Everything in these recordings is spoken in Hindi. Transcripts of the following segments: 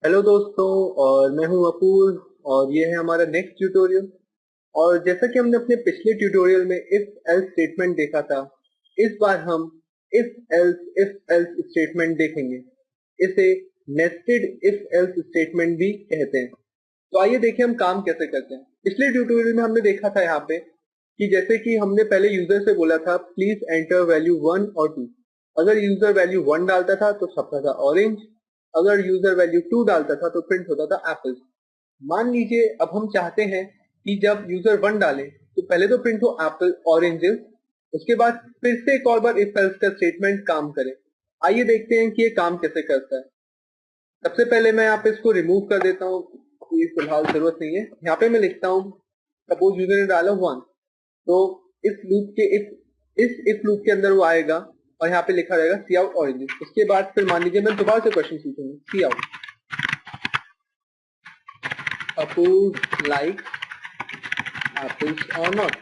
हेलो दोस्तों। और मैं हूं अपूर। और ये है हमारा नेक्स्ट ट्यूटोरियल। और जैसा कि हमने अपने पिछले ट्यूटोरियल में इफ एल्स स्टेटमेंट देखा था, इस बार हम इफ एल्स स्टेटमेंट देखेंगे। इसे नेस्टेड इफ एल्स स्टेटमेंट भी कहते हैं। तो आइए देखें हम काम कैसे करते हैं। पिछले ट्यूटोरियल में हमने देखा था यहाँ पे कि जैसे कि हमने पहले यूजर से बोला था प्लीज एंटर वैल्यू 1 और 2। अगर यूजर वैल्यू 1 डालता था तो छपता था ऑरेंज। अगर यूजर वैल्यू 2 डालता था तो प्रिंट होता था एप्पल। मान लीजिए अब हम चाहते हैं कि जब यूजर 1 डाले तो पहले तो प्रिंट हो एप्पल ऑरेंजेस। उसके बाद फिर से एक और बार इफ एल्स का स्टेटमेंट काम करे। आइए देखते हैं कि ये काम कैसे करता है। सबसे पहले मैं यहाँ पे इसको रिमूव कर देता हूँ, ये फिलहाल जरूरत नहीं है। यहाँ पे मैं लिखता हूँ सपोज यूजर ने डाला 1, तो इस इफ लूप के अंदर वो आएगा और यहाँ पे लिखा रहेगा सी आउट ऑरेंजेस। उसके बाद फिर मान लीजिए मैं दोबारा से क्वेश्चन पूछूंगा सी आउट अपूर लाइक एप्पल्स और नॉट,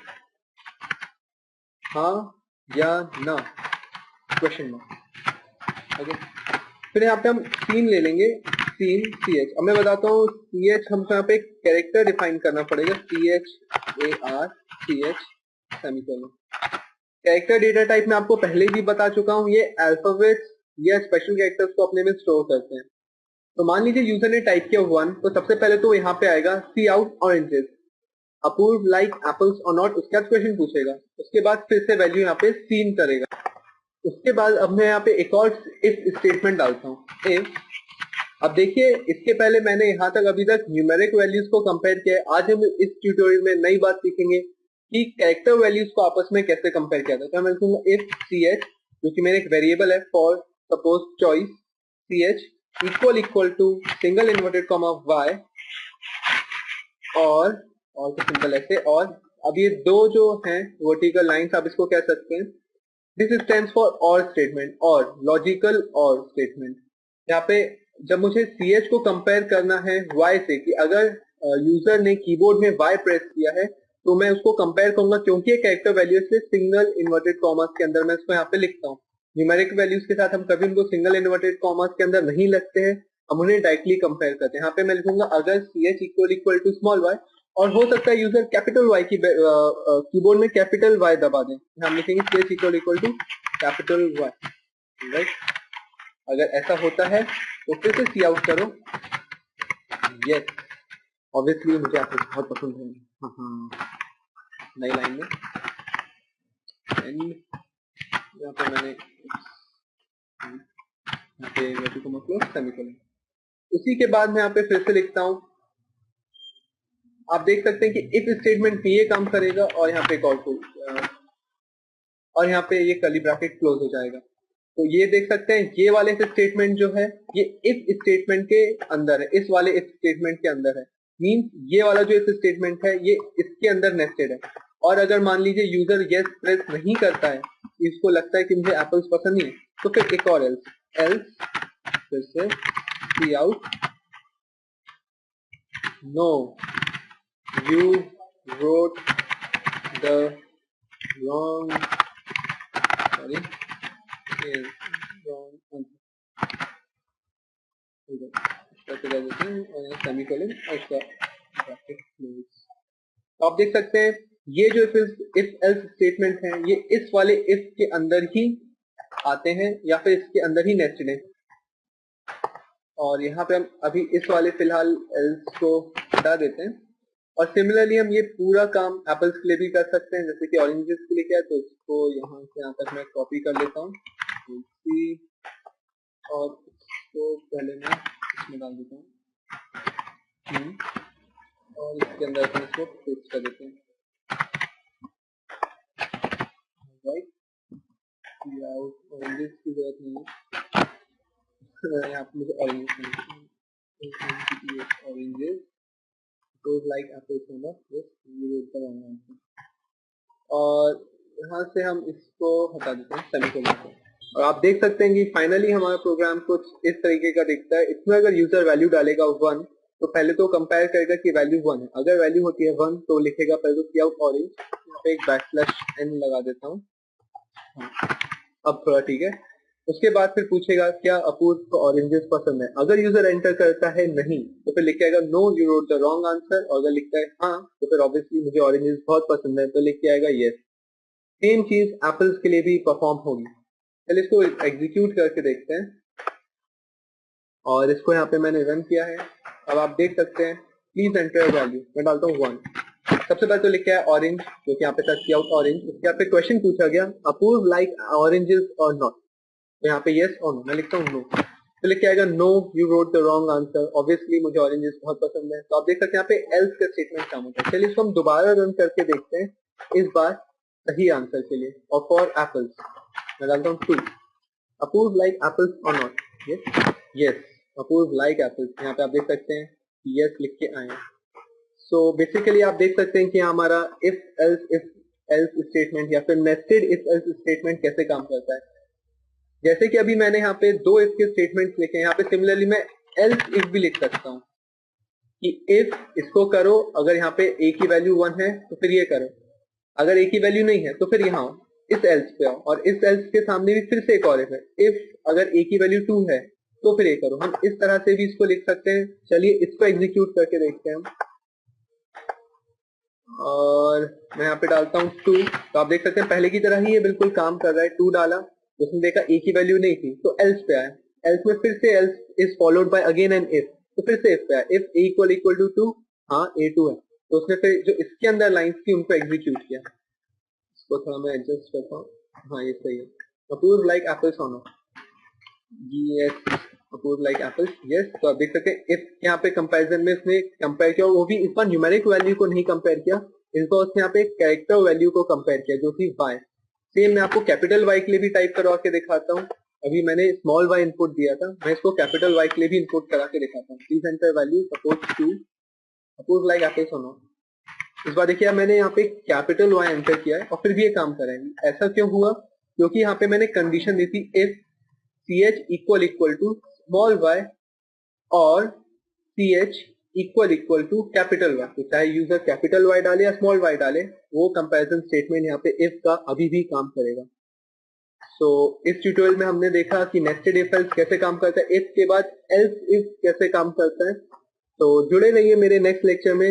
हाँ या ना, क्वेश्चन मार्क। ओके, फिर यहाँ पे हम सीन ले लेंगे, सीन सी एच। अब मैं बताता हूँ सी एच हमको यहाँ पे एक कैरेक्टर डिफाइन करना पड़ेगा, C H A R C H semicolon. Character data type में आपको पहले भी बता चुका हूँ, ये अल्फाबेट्स या स्पेशल कैरेक्टर्स को अपने में स्टोर करते हैं। तो मान लीजिए यूजर ने टाइप किया 1, तो सबसे पहले तो यहाँ पे आएगा सी आउट ऑरेंजेस अपूर्व लाइक एप्पल्स और नॉट। उसके बाद क्वेश्चन पूछेगा, उसके बाद फिर से वैल्यू यहाँ पे सीन करेगा। उसके बाद अब मैं यहाँ पे एक और इफ स्टेटमेंट डालता हूँ इफ। अब देखिए इसके पहले मैंने यहाँ तक अभी तक न्यूमेरिक वैल्यूज को कंपेयर किया है। आज हम इस ट्यूटोरियल में नई बात सीखेंगे कि कैरेक्टर वैल्यूज को आपस में कैसे कंपेयर किया जाता है। तो मैं लिखूंगा इफ सी एच, जो कि मेरा एक वेरिएबल है for suppose choice c h equal to single inverted comma y और तो सिंपल ऐसे। और अब ये दो जो हैं वर्टिकल लाइंस, आप इसको कह सकते हैं दिस स्टैंड्स फॉर और स्टेटमेंट और लॉजिकल और स्टेटमेंट। यहाँ पे जब मुझे सी एच को कंपेयर करना है y से, कि अगर यूजर ने कीबोर्ड में y प्रेस किया है तो मैं उसको कंपेयर करूंगा, क्योंकि कैरेक्टर वैल्यू से सिंगल इन्वर्टेड कॉमर्स के अंदर मैं इसको यहाँ पे लिखता हूँ। न्यूमेरिक वैल्यूज के साथ हम कभी उनको सिंगल इन्वर्टेड कॉमर्स के अंदर नहीं लगते हैं, हम उन्हें डायरेक्टली कंपेयर करते हैं। यहाँ पे मैं लिखूंगा अगर c h equal to small y, और हो सकता है यूजर कैपिटल वाई की कीबोर्ड में कैपिटल वाई दबा दें, हम लिखेंगे c h equal to capital Y, right. अगर ऐसा होता है तो फिर से सी आउट करो, यस ऑब्वियसली मुझे आपको बहुत पसंद है। हाँ हाँ, नई लाइन में एंड यहाँ पे मैंने यहाँ पे वर्टिकल क्लोज सेमीकोलन। उसी के बाद मैं यहाँ पे फिर से लिखता हूँ, आप देख सकते हैं कि इफ स्टेटमेंट ये काम करेगा और यहाँ पे एक और यहाँ पे ये कर्ली ब्रैकेट क्लोज हो जाएगा। तो ये देख सकते हैं ये वाले स्टेटमेंट जो है ये इफ स्टेटमेंट के अंदर है, इस वाले इफ स्टेटमेंट के अंदर है। मींस ये वाला जो इफ स्टेटमेंट है ये इसके अंदर नेस्टेड है। और अगर मान लीजिए यूजर यस प्रेस नहीं करता है, इसको लगता है कि मुझे एप्पल्स पसंद नहीं है, तो फिर एक और एल्स फिर से cout no you wrote the wrong sorry semicolon और इसका ब्रैकेट क्लोज। तो आप देख सकते हैं ये जो इफ एल्स स्टेटमेंट है ये इस वाले इफ के अंदर ही आते हैं या फिर इसके अंदर ही नेस्टेड है। और यहाँ पे हम अभी इस वाले फिलहाल एल्स को हटा देते हैं। और सिमिलरली हम ये पूरा काम एप्पल्स के लिए भी कर सकते हैं, जैसे कि ऑरेंजेस के लिए क्या है, तो इसको यहाँ से यहाँ तक मैं कॉपी कर लेता हूँ और इसको पहले मैं इसमें डाल देता हूँ और इसके अंदर अपन इसको पेस्ट कर देते हैं, राइट। ऑरेंजेस की जरूरत नहीं है, यहाँ पे मुझे ऑरेंजेस लाइक एप्पल्स और यहाँ से हम इसको हटा देते हैं सेमीकोलन को। और आप देख सकते हैं कि फाइनली हमारा प्रोग्राम कुछ इस तरीके का दिखता है। इसमें अगर यूजर वैल्यू डालेगा 1 तो पहले तो कंपेयर करेगा कि वैल्यू 1 है। अगर वैल्यू होती है 1 तो लिखेगा पहले तो सी आउट ऑरेंज, यहाँ पे एक बैकस्लैश एन लगा देता हूँ। हाँ, अब थोड़ा ठीक है। उसके बाद फिर पूछेगा क्या अपूर्व को ऑरेंजेस पसंद है। अगर यूजर एंटर करता है नहीं तो फिर लिख के आएगा no you wrote the wrong answer, और अगर लिखता है हाँ तो फिर ऑब्वियसली मुझे ऑरेंजेस बहुत पसंद है तो लिख के आएगा यस। सेम चीज एप्पल्स के लिए भी परफॉर्म होगी। चलिए इसको एग्जीक्यूट करके देखते हैं, और इसको यहाँ पे मैंने रन किया है। अब आप देख सकते हैं प्लीज एंटर वैल्यू, मैं डालता हूँ 1। सबसे पहले तो लिखा है ऑरेंज, जो कि यहाँ पे सर्च किया आउट ऑरेंज। उसके यहाँ पे क्वेश्चन पूछा गया अपूर्व लाइक ऑरेंजेस और नॉट, तो यहाँ पे यस और नो, मैं लिखता हूँ नो, तो लिख के आएगा no you wrote the wrong answer, obviously मुझे ऑरेंजेस बहुत पसंद है। तो आप देख सकते हैं यहाँ पे एल्स का स्टेटमेंट काम होता है। चलिए इसको हम दोबारा रन करके देखते हैं, इस बार सही आंसर के लिए। और फॉर एप्पल्स मैं डालता हूँ 2, अपूर्व लाइक एप्पल्स और not, yes Apurv like apples, यहाँ पे आप देख सकते हैं यस लिख के आए। सो बेसिकली आप देख सकते हैं कि हमारा इफ एल्स स्टेटमेंट या फिर नेस्टेड इफ एल्स स्टेटमेंट कैसे काम करता है। जैसे कि अभी मैंने यहाँ पे 2 इफ के स्टेटमेंट्स लिखे हैं, यहाँ पे सिमिलरली मैं एल्स इफ भी लिख सकता हूँ कि इफ इसको करो, अगर यहाँ पे a की वैल्यू 1 है तो फिर ये करो, अगर a की वैल्यू नहीं है तो फिर यहाँ इस एल्स पे आओ, और इस एल्स के सामने भी फिर से एक और है, इफ अगर a की वैल्यू 2 है तो फिर ये करो। हम इस तरह से भी इसको लिख सकते हैं। चलिए इसको एग्जीक्यूट करके देखते हैं हम, और मैं यहाँ पे डालता हूँ 2, तो आप देख सकते हैं पहले की तरह ही ये बिल्कुल काम कर रहा है। 2 डाला, उसने देखा a की वैल्यू नहीं थी तो एल्स पे आया, एल्स में फिर से else is followed by again an if, तो फिर से इफ पे आया, इफ a इक्वल टू 2, हाँ a 2 है, तो उसने फिर जो इसके अंदर लाइंस थी उनको एग्जीक्यूट किया। इसको थोड़ा मैं एडजस्ट करता हूँ, हाँ ये सही है। अपूर्व लाइक एप्पल्स और not, yes Apurv like apples yes. तो आप देख सकते हैं इफ यहाँ पे कंपैरिजन में इसने कंपेयर किया, वो भी इस बार न्यूमेरिक वैल्यू को नहीं कंपेयर किया, इस बार उसने यहाँ पे कैरेक्टर वैल्यू को कंपेयर किया जो कि y। सेम मैं आपको कैपिटल Y के लिए भी टाइप करवा के दिखाता हूँ। अभी मैंने स्मॉल y इनपुट दिया था, मैं इसको कैपिटल Y के लिए भी इनपुट करा के दिखाता हूँ। Please enter value suppose 2, Apurv like apples और नॉट। इस बार देखिए मैंने यहाँ पे कैपिटल Y एंटर किया है और फिर भी ये काम करेंगे। ऐसा क्यों हुआ? क्योंकि यहाँ पे मैंने कंडीशन दी थी if ch equal to small y और ch equal to capital Y, तो चाहे यूजर कैपिटल Y डाले या स्मॉल y डाले, वो कंपैरिजन स्टेटमेंट यहाँ पे इफ का अभी भी काम करेगा। सो इस ट्यूटोरियल में हमने देखा कि नेस्टेड इफ एल्स कैसे काम करता है, इफ के बाद एल्स इफ कैसे काम करता है। तो जुड़े रहिए मेरे नेक्स्ट लेक्चर में।